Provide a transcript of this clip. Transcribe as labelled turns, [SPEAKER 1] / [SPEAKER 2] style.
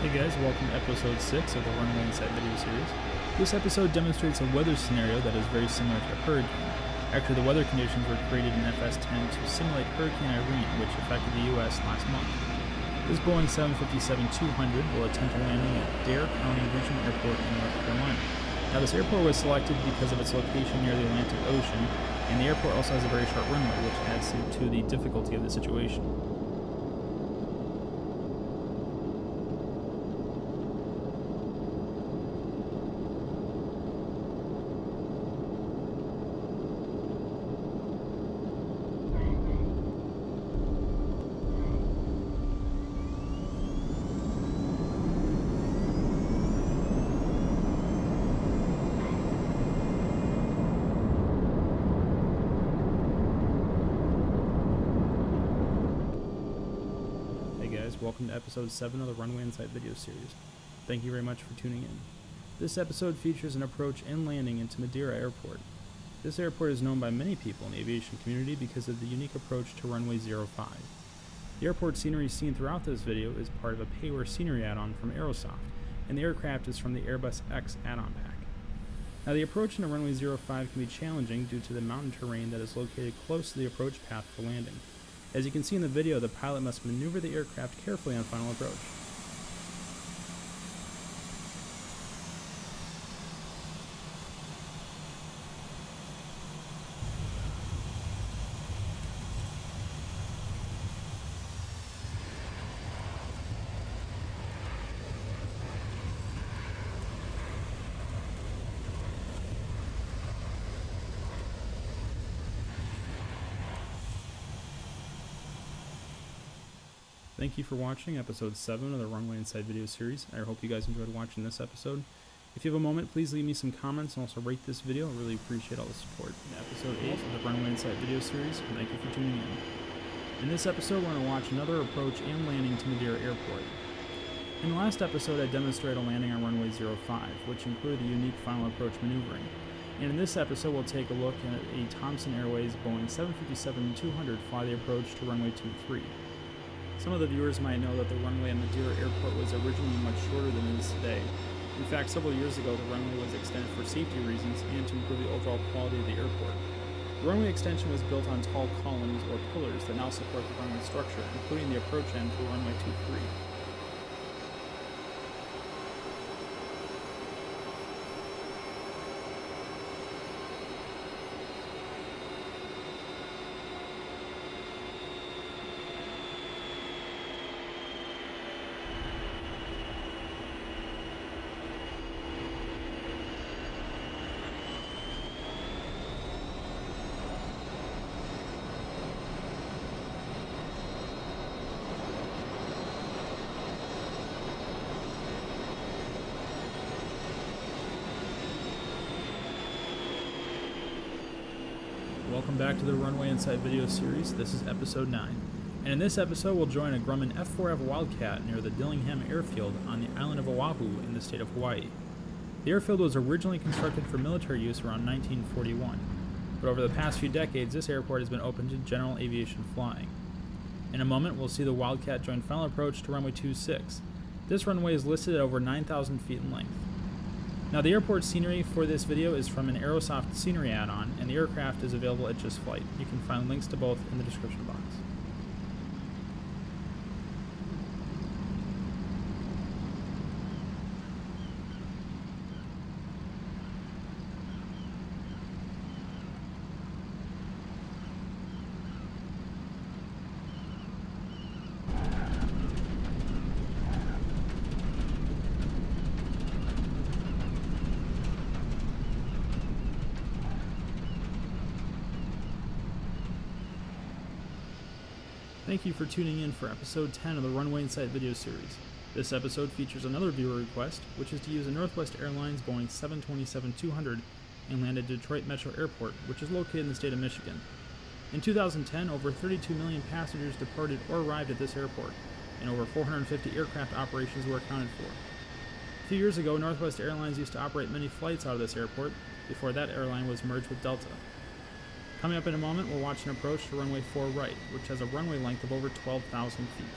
[SPEAKER 1] Hey guys, welcome to episode 6 of the Runway Insight video series. This episode demonstrates a weather scenario that is very similar to a hurricane. Actually, the weather conditions were created in FS-10 to simulate Hurricane Irene, which affected the US last month. This Boeing 757-200 will attempt a landing at Dare County Regional Airport in North Carolina. Now, this airport was selected because of its location near the Atlantic Ocean, and the airport also has a very short runway, which adds to the difficulty of the situation. Welcome to episode 7 of the Runway Insight video series. Thank you very much for tuning in. This episode features an approach and landing into Madeira Airport. This airport is known by many people in the aviation community because of the unique approach to Runway 05. The airport scenery seen throughout this video is part of a Payware scenery add-on from Aerosoft, and the aircraft is from the Airbus X add-on pack. Now, the approach into Runway 05 can be challenging due to the mountain terrain that is located close to the approach path for landing. As you can see in the video, the pilot must maneuver the aircraft carefully on final approach. Thank you for watching episode 7 of the Runway Insight video series. I hope you guys enjoyed watching this episode. If you have a moment, please leave me some comments and also rate this video. I really appreciate all the support. In episode 8 of the Runway Insight video series, thank you for tuning in. In this episode, we're going to watch another approach and landing to Madeira Airport. In the last episode, I demonstrated a landing on Runway 05, which included the unique final approach maneuvering. And in this episode, we'll take a look at a Thomson Airways Boeing 757-200 fly the approach to Runway 23. Some of the viewers might know that the runway at Madeira Airport was originally much shorter than it is today. In fact, several years ago, the runway was extended for safety reasons and to improve the overall quality of the airport. The runway extension was built on tall columns or pillars that now support the runway structure, including the approach end to runway 23. Welcome back to the Runway Insight video series. This is episode 9. And in this episode, we'll join a Grumman F4F Wildcat near the Dillingham Airfield on the island of Oahu in the state of Hawaii. The airfield was originally constructed for military use around 1941, but over the past few decades, this airport has been open to general aviation flying. In a moment, we'll see the Wildcat join final approach to runway 26. This runway is listed at over 9,000 feet in length. Now, the airport scenery for this video is from an Aerosoft scenery add-on, and the aircraft is available at Just Flight. You can find links to both in the description box. Thank you for tuning in for episode 10 of the Runway Insight video series. This episode features another viewer request, which is to use a Northwest Airlines Boeing 727-200 and land at Detroit Metro Airport, which is located in the state of Michigan. In 2010, over 32 million passengers departed or arrived at this airport, and over 450 aircraft operations were accounted for. A few years ago, Northwest Airlines used to operate many flights out of this airport, before that airline was merged with Delta. Coming up in a moment, we'll watch an approach to runway 4 right, which has a runway length of over 12,000 feet.